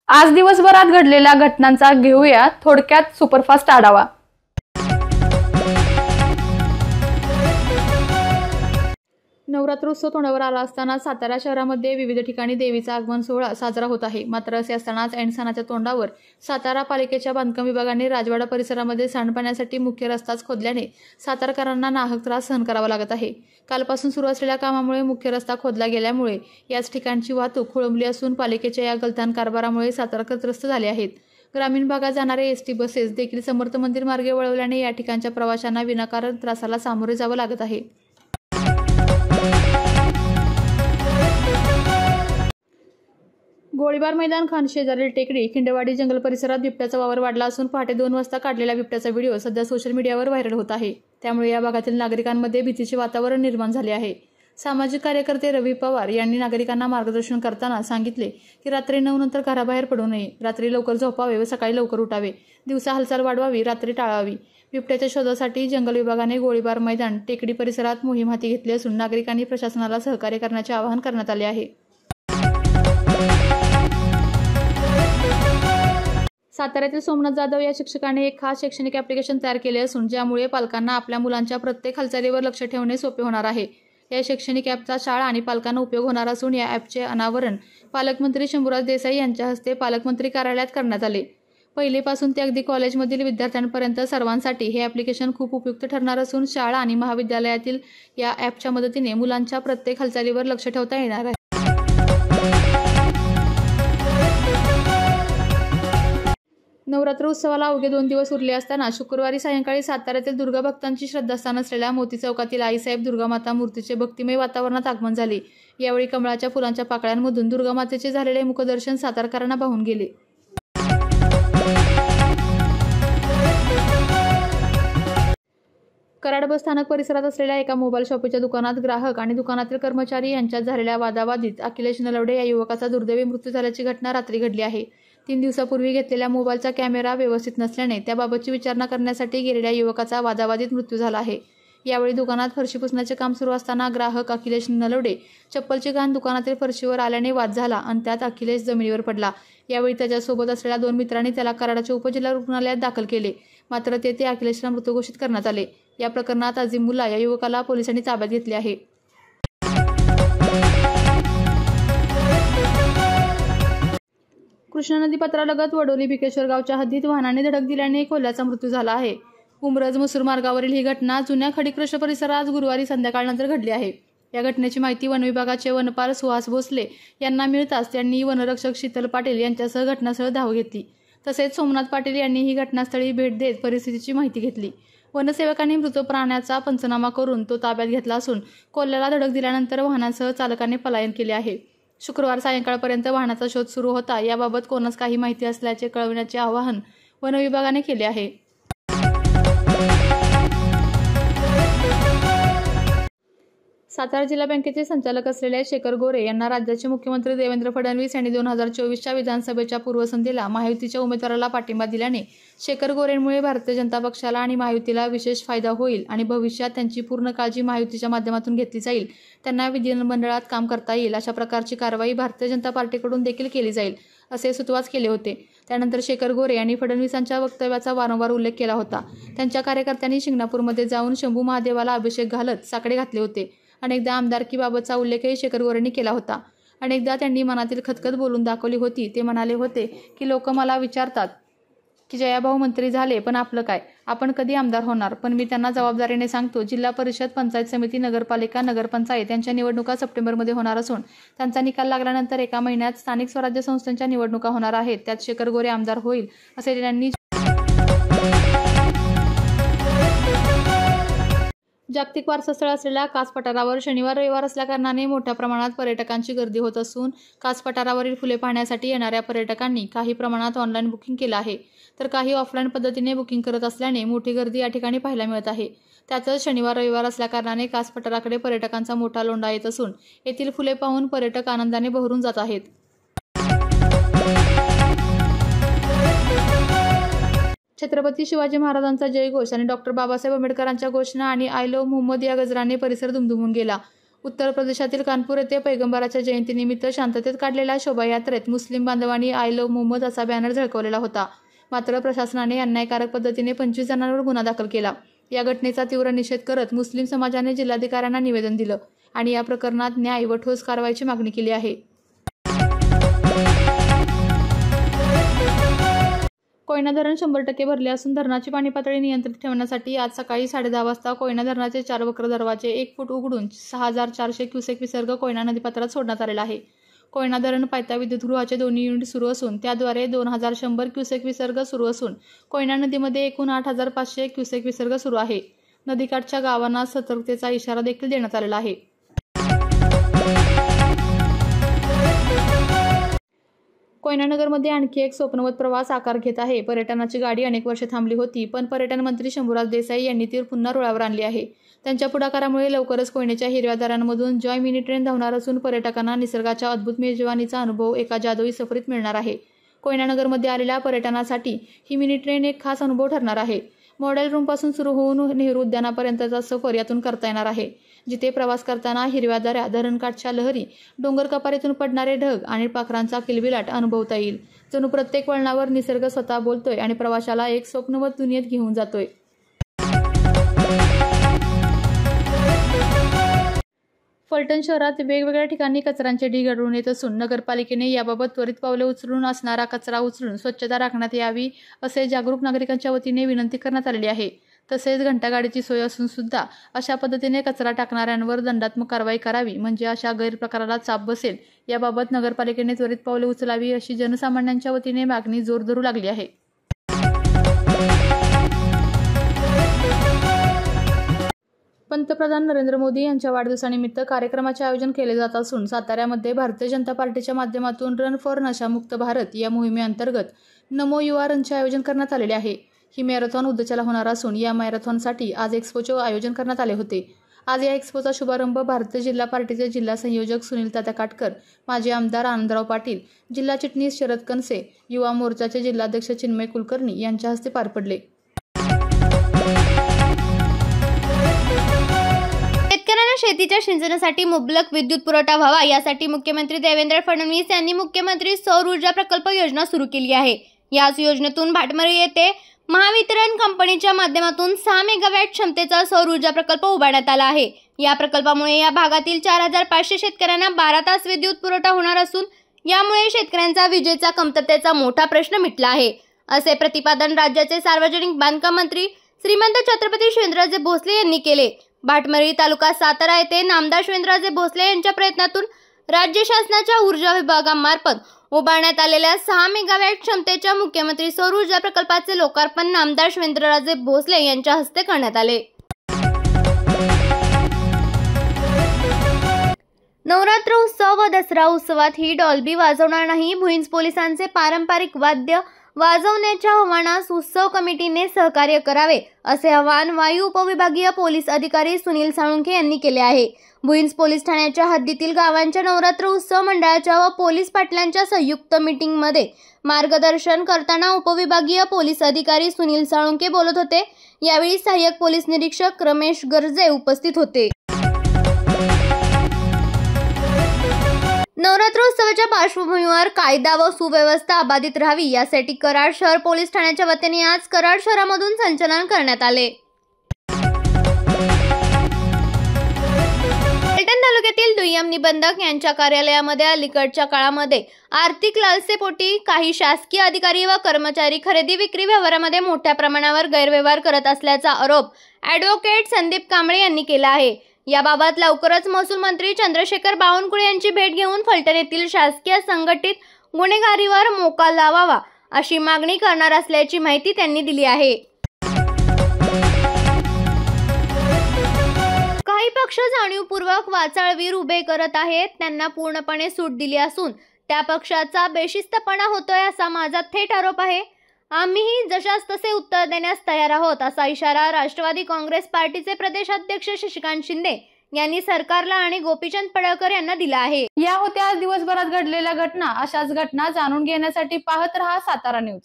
आज दिवसभरात घडलेल्या घटनांचा घेऊया थोडक्यात सुपरफास्ट आढावा। नवरात्रोत्सव तोंडावर आला असताना सातारा शहरामध्ये विविध ठिकाणी देवीचा आगमन सोहळा साजरा होत आहे। मात्र असे असतानाच ऐन सणाच्या तोंडावर सातारा पालिकेच्या बांधकाम विभागाने राजवाडा परिसरामध्ये सांडपाण्यासाठी मुख्य रस्ताच खोदल्याने सातारकरांना नाहक त्रास सहन करावा लागत आहे। कालपासून सुरू असलेल्या कामामुळे मुख्य रस्ता खोदला गेल्यामुळे याच ठिकाणची वाहतूक खोळंबली असून पालिकेच्या या गलथान कारभारामुळे सातारकर त्रस्त झाले आहेत। ग्रामीण भागात जाणारे एसटी बसेस देखील समर्थ मंदिर मार्गे वळवल्याने या ठिकाणच्या प्रवाशांना विनाकारण त्रासाला सामोरे जावं लागत आहे। गोळीबार मैदान खानशेजारील टेकडी खिंडवाडी जंगल परिसरात बिबट्याचा वावर वाढला असून पहाटे 2 वाजता काढलेला बिबट्याचा व्हिडिओ सध्या सोशल मीडियावर व्हायरल होत आहे। त्यामुळे या भागातील नागरिकांमध्ये भीतीचे वातावरण निर्माण झाले आहे। सामाजिक कार्यकर्ते रवी पवार यांनी नागरिकांना मार्गदर्शन करताना सांगितले की रात्री 9 नंतर घराबाहेर पडू नये, रात्री लवकर झोपावे व सकाळी लवकर उठावे, दिवसा हालचाल वाढवावी, रात्री टाळावी। बिबट्याच्या शोधासाठी जंगल विभागाने गोळीबार मैदान टेकडी परिसरात मोहीम हाती घेतली असून नागरिकांनी प्रशासनाला सहकार्य करण्याचे आवाहन करण्यात आले आहे। साताऱ्यातील सोमनाथ जाधव या शिक्षकाने एक खास शैक्षणिक ॲप्लिकेशन तयार केले असून ज्यामुळे पालकांना आपल्या मुलांच्या प्रत्येक हालचालीवर लक्ष ठेवणे सोपे होणार आहे। या शैक्षणिक ॲपचा शाळा आणि पालकांना उपयोग होणार असून या ॲपचे अनावरण पालकमंत्री शंभूराज देसाई यांच्या हस्ते पालकमंत्री कार्यालयात करण्यात आले। पहिलीपासून ते अगदी कॉलेजमधील विद्यार्थ्यांपर्यंत सर्वांसाठी हे ॲप्लिकेशन खूप उपयुक्त ठरणार असून शाळा आणि महाविद्यालयातील या ॲपच्या मदतीने मुलांच्या प्रत्येक हालचालीवर लक्ष ठेवता येणार आहे। नवरात्र उत्सवाला अवघे 2 दिवस उरले असताना शुक्रवारी सायंकाळी साताऱ्यातील दुर्गा भक्तांची श्रद्धास्थान असलेल्या मोती चौकातील आईसाहेब दुर्गामाता मूर्तीचे भक्तिमय वातावरणात आगमन झाले। यावेळी कमळाच्या फुलांच्या पाकळ्यांमधून दुर्गामातेचे झालेले मुखदर्शन सातारकरांना भावून गेले। कराड बस स्थानक परिसरात असलेल्या एका मोबाईल शॉपीच्या दुकानात ग्राहक आणि दुकानातील कर्मचारी यांच्यात झालेल्या वादावादीत अखिलेश नलवडे या युवकाचा दुर्दैवी मृत्यू झाल्याची घटना रात्री घडली आहे। 3 दिवसापूर्वी घेतलेल्या मोबाईलचा कॅमेरा व्यवस्थित नसल्याने त्याबाबतची विचारणा करण्यासाठी गेलेल्या युवकाचा वादावादीत मृत्यू झाला आहे। यावेळी दुकानात फरशी पुसण्याचे काम सुरू असताना ग्राहक अखिलेश नलवडे चप्पलची घाण दुकानातील फरशीवर आल्याने वाद झाला आणि त्यात अखिलेश जमिनीवर पडला। यावेळी त्याच्यासोबत असलेल्या 2 मित्रांनी त्याला कराडच्या उपजिल्हा रुग्णालयात दाखल केले, मात्र तेथे अखिलेशला मृत घोषित करण्यात आले। या प्रकरणात अझीमुल्ला या युवकाला पोलिसांनी ताब्यात घेतले आहे। कृष्णा नदी पात्रालगत वडोली भिकेश्वर गावच्या हद्दीत वाहनाने धडक दिल्याने कोल्ह्याचा मृत्यू झाला आहे। उमरज मसूर मार्गावरील ही घटना जुन्या खडीकृष परिसरात गुरुवारी संध्याकाळनंतर घडली आहे। या घटनेची माहिती वनविभागाचे वनपाल सुहास भोसले यांना मिळताच त्यांनी वनरक्षक शीतल पाटील यांच्यासह घटनास्थळ धाव घेतली। तसेच सोमनाथ पाटील यांनी ही घटनास्थळी भेट देत परिस्थितीची माहिती घेतली। वनसेवकांनी मृत प्राण्याचा पंचनामा करून तो ताब्यात घेतला असून कोल्ह्याला धडक दिल्यानंतर वाहनासह चालकाने पलायन केले आहे। शुक्रवार सायंकाळपर्यंत वाहनाचा शोध सुरू होता। याबाबत कोणास काही माहिती असल्याचे कळविण्याचे आवाहन वनविभागाने केले आहे। सातारा जिल्हा बँकेचे संचालक असलेले शेखर गोरे यांना राज्याचे मुख्यमंत्री देवेंद्र फडणवीस यांनी 2024च्या विधानसभेच्या पूर्वसंध्येला महायुतीच्या उमेदवाराला पाठिंबा दिल्याने शेखर गोरेंमुळे भारतीय जनता पक्षाला आणि महायुतीला विशेष फायदा होईल आणि भविष्यात त्यांची पूर्ण काळजी महायुतीच्या माध्यमातून घेतली जाईल, त्यांना विधिमंडळात काम करता येईल अशा प्रकारची कारवाई भारतीय जनता पार्टीकडून देखील केली जाईल असे सुतवाच केले होते। त्यानंतर शेखर गोरे यांनी फडणवीसांच्या वक्तव्याचा वारंवार उल्लेख केला होता। त्यांच्या कार्यकर्त्यांनी शिंगणापूरमध्ये जाऊन शंभू महादेवाला अभिषेक घालत साकडे घातले होते। अनेकदा आमदारकीबाबतचा उल्लेखही शेखर गोरेंनी केला होता। अनेकदा त्यांनी मनातील खतखत बोलून दाखवली होती। ते म्हणाले होते की लोक मला विचारतात की जयाभाऊ मंत्री झाले पण आपलं काय, आपण कधी आमदार होणार? पण मी त्यांना जबाबदारीने सांगतो, जिल्हा परिषद, पंचायत समिती, नगरपालिका, नगरपंचायत यांच्या निवडणुका सप्टेंबरमध्ये होणार असून त्यांचा निकाल लागल्यानंतर 1 महिन्यात स्थानिक स्वराज्य संस्थांच्या निवडणुका होणार आहेत। त्यात शेखर गोरे आमदार होईल असे त्यांनी जागतिक वारसा स्थळ असलेल्या कास पठारावर शनिवार रविवार असल्याकारणाने मोठ्या प्रमाणात पर्यटकांची गर्दी होत असून कास पठारावरील फुले पाहण्यासाठी येणाऱ्या पर्यटकांनी काही प्रमाणात ऑनलाईन बुकिंग केलं आहे, तर काही ऑफलाईन पद्धतीने बुकिंग करत असल्याने मोठी गर्दी या ठिकाणी पाहायला मिळत आहे। त्यातच शनिवार रविवार असल्याकारणाने कास पठाराकडे पर्यटकांचा मोठा लोंढा येत असून येथील फुले पाहून पर्यटक आनंदाने बहरून जात आहेत। छत्रपती शिवाजी महाराजांचा जयघोष आणि डॉक्टर बाबासाहेब आंबेडकरांच्या घोषणा आणि आय लव्ह मोहम्मद या गजराने परिसर दुमदुमून गेला। उत्तर प्रदेशातील कानपूर येथे पैगंबराच्या जयंतीनिमित्त शांततेत काढलेल्या शोभायात्रेत मुस्लिम बांधवांनी आय लव्ह मोहम्मद असा बॅनर झळकवलेला होता. मात्र प्रशासनाने अन्यायकारक पद्धतीने 25 जणांवर गुन्हा दाखल केला. या घटनेचा तीव्र निषेध करत मुस्लिम समाजाने जिल्हाधिकाऱ्यांना निवेदन दिलं आणि या प्रकरणात न्याय व ठोस कारवाईची मागणी केली आहे. कोयना धरण 100% भरले असून धरणाची पाणी पातळी नियंत्रित ठेवण्यासाठी आज सकाळी 10:30 वाजता कोयना धरणाचे 4 वक्र दरवाजे 1 फूट उघडून 6400 क्युसेक विसर्ग कोयना नदीपात्रात सोडण्यात आलेला आहे. कोयना धरण पायथा विद्युतगृहाचे दोन्ही युनिट सुरू असून त्याद्वारे 2100 क्युसेक विसर्ग सुरू असून कोयना नदीमध्ये एकूण 8500 क्युसेक विसर्ग सुरू आहे. नदीकाठच्या गावांना सतर्कतेचा इशारा देखील देण्यात आलेला आहे. कोयनानगरमध्ये आणखी एक स्वप्नवत प्रवास आकार घेत आहे. पर्यटनाची गाडी अनेक वर्षे थांबली होती, पण पर्यटन मंत्री शंभूराज देसाई यांनी ती पुन्हा रुळावर आणली आहे. त्यांच्या पुढाकारामुळे लवकरच कोयनेच्या हिरव्या दऱ्यांमधून जॉय मिनी ट्रेन धावणार असून पर्यटकांना निसर्गाच्या अद्भुत मेजवानीचा अनुभव एका जादुई सफरीत मिळणार आहे. कोयनानगरमध्ये आलेल्या पर्यटनासाठी ही मिनी ट्रेन एक खास अनुभव ठरणार आहे. मॉडेल रूमपासून सुरू होऊन नेहरू उद्यानापर्यंतचा सफर यातून करता येणार आहे, जिथे प्रवास करताना हिरव्या दऱ्या, धरणकाठच्या लहरी, डोंगर कपारीतून पडणारे ढग आणि पाखरांचा किलबिलाट अनुभवता येईल. जणू प्रत्येक वळणावर निसर्ग स्वतः बोलतोय आणि प्रवाशाला एक स्वप्नवत दुनियेत घेऊन जातोय. फलटण शहरात वेगवेगळ्या ठिकाणी कचऱ्यांचे ढीग आढळून येत असून नगरपालिकेने याबाबत त्वरित पावले उचलून असणारा कचरा उचलून स्वच्छता राखण्यात यावी असे जागरूक नागरिकांच्या वतीने विनंती करण्यात आलेली आहे. तसेच घंटागाडीची सोय असून सुद्धा अशा पद्धतीने कचरा टाकणाऱ्यांवर दंडात्मक कारवाई करावी, म्हणजे अशा गैरप्रकाराला चाप बसेल. याबाबत नगरपालिकेने त्वरित पावले उचलावी अशी जनसामान्यांच्या वतीने मागणी जोर धरू लागली आहे. पंतप्रधान नरेंद्र मोदी यांच्या वाढदिवसानिमित्त कार्यक्रमाचे आयोजन केले जात असून साताऱ्यामध्ये भारतीय जनता पार्टीच्या माध्यमातून रन फॉर नशामुक्त भारत या मोहिमेअंतर्गत नमो युवा रनचे आयोजन करण्यात आलेले आहे. ही मॅरेथॉन उद्याच्याला होणार असून या मॅरेथॉनसाठी आज एक्स्पोचे आयोजन करण्यात आले होते. आज या एक्स्पोचा शुभारंभ भारतीय जिल्हा पार्टीचे जिल्हा संयोजक सुनील तात्या काटकर, माजी आमदार आनंदराव पाटील, जिल्हा चिटणीस शरद कनसे, युवा मोर्चाचे जिल्हाध्यक्ष चिन्मय कुलकर्णी यांच्या हस्ते पार पडले. शेतकऱ्यांना शेतीच्या सिंचनासाठी मुबलक विद्युत पुरवठा व्हावा यासाठी मुख्यमंत्री देवेंद्र फडणवीस यांनी मुख्यमंत्री सौर ऊर्जा प्रकल्प योजना सुरू केली आहे. याच योजनेतून भाटमरी येथे महावितरण कंपनीच्या माध्यमातून 6 मेगावॅट क्षमतेचा सौर ऊर्जा प्रकल्प उभारण्यात आला आहे. या प्रकल्पामुळे या भागातील 4500 शेतकऱ्यांना 12 तास विद्युत पुरवठा होणार असून यामुळे शेतकऱ्यांचा विजेचा कमतरतेचा मोठा प्रश्न मिटला आहे, असे प्रतिपादन राज्याचे सार्वजनिक बांधकाम मंत्री श्रीमंत छत्रपती शिवेंद्रराजे भोसले यांनी केले. भाटमरी तालुका सातारा येथे नामदार शिवेंद्रराजे भोसले यांच्या प्रयत्नातून राज्य शासनाच्या ऊर्जा विभागामार्फत उभारण्यात आलेल्या 6 मेगावॅट क्षमतेच्या मुख्यमंत्री सौर ऊर्जा प्रकल्पाचे लोकार्पण नामदार शिवेंद्रराजे भोसले यांच्या हस्ते करण्यात आले. नवरात्र उत्सव व दसरा उत्सवात ही डॉल्बी वाजवणार नाही. भुईंज पोलिसांचे पारंपरिक वाद्य वाजवण्याच्या आव्हानास उत्सव कमिटीने सहकार्य करावे, असे आवाहन वायू उपविभागीय पोलीस अधिकारी सुनील साळुंखे यांनी केले आहे. भुईंज पोलीस ठाण्याच्या हद्दीतील गावांच्या नवरात्र उत्सव मंडळाच्या व पोलीस पाटलांच्या संयुक्त मीटिंगमध्ये मार्गदर्शन करताना उपविभागीय पोलीस अधिकारी सुनील साळुंखे बोलत होते. यावेळी सहाय्यक पोलीस निरीक्षक रमेश गर्जे उपस्थित होते. नवरात्रोत्सवाच्या पार्श्वभूमीवर कायदा व सुव्यवस्था अबाधित राहावी यासाठी कराड शहर पोलीस ठाण्याच्या वतीने आज कराड शहरामधून संचलन करण्यात आले. फलटण तालुक्यातील दुय्यम निबंधक यांच्या कार्यालयामध्ये अलीकडच्या काळामध्ये आर्थिक लालसेपोटी काही शासकीय अधिकारी व कर्मचारी खरेदी विक्री व्यवहारामध्ये मोठ्या प्रमाणावर गैरव्यवहार करत असल्याचा आरोप ॲडव्होकेट संदीप कांबळे यांनी केला आहे. याबाबत लवकरच महसूल मंत्री चंद्रशेखर बावनकुळे यांची भेट घेऊन फलटण येथील शासकीय संघटित गुन्हेगारीवर मोका लावावा अशी मागणी करणार असल्याची माहिती त्यांनी दिली आहे. काही पक्ष जाणीवपूर्वक वाचाळवीर उभे करत आहेत. त्यांना पूर्णपणे सूट दिली असून त्या पक्षाचा बेशिस्तपणा होतोय असा माझा थेट आरोप आहे. आम्हीही जशास तसे उत्तर देण्यास तयार आहोत, असा इशारा राष्ट्रवादी काँग्रेस पार्टीचे प्रदेशाध्यक्ष शशिकांत शिंदे यांनी सरकारला आणि गोपीचंद पडळकर यांना दिला आहे. या होत्या दिवसभरात घडलेल्या घटना. अशाच घटना जाणून घेण्यासाठी पाहत रहा सातारा न्यूज.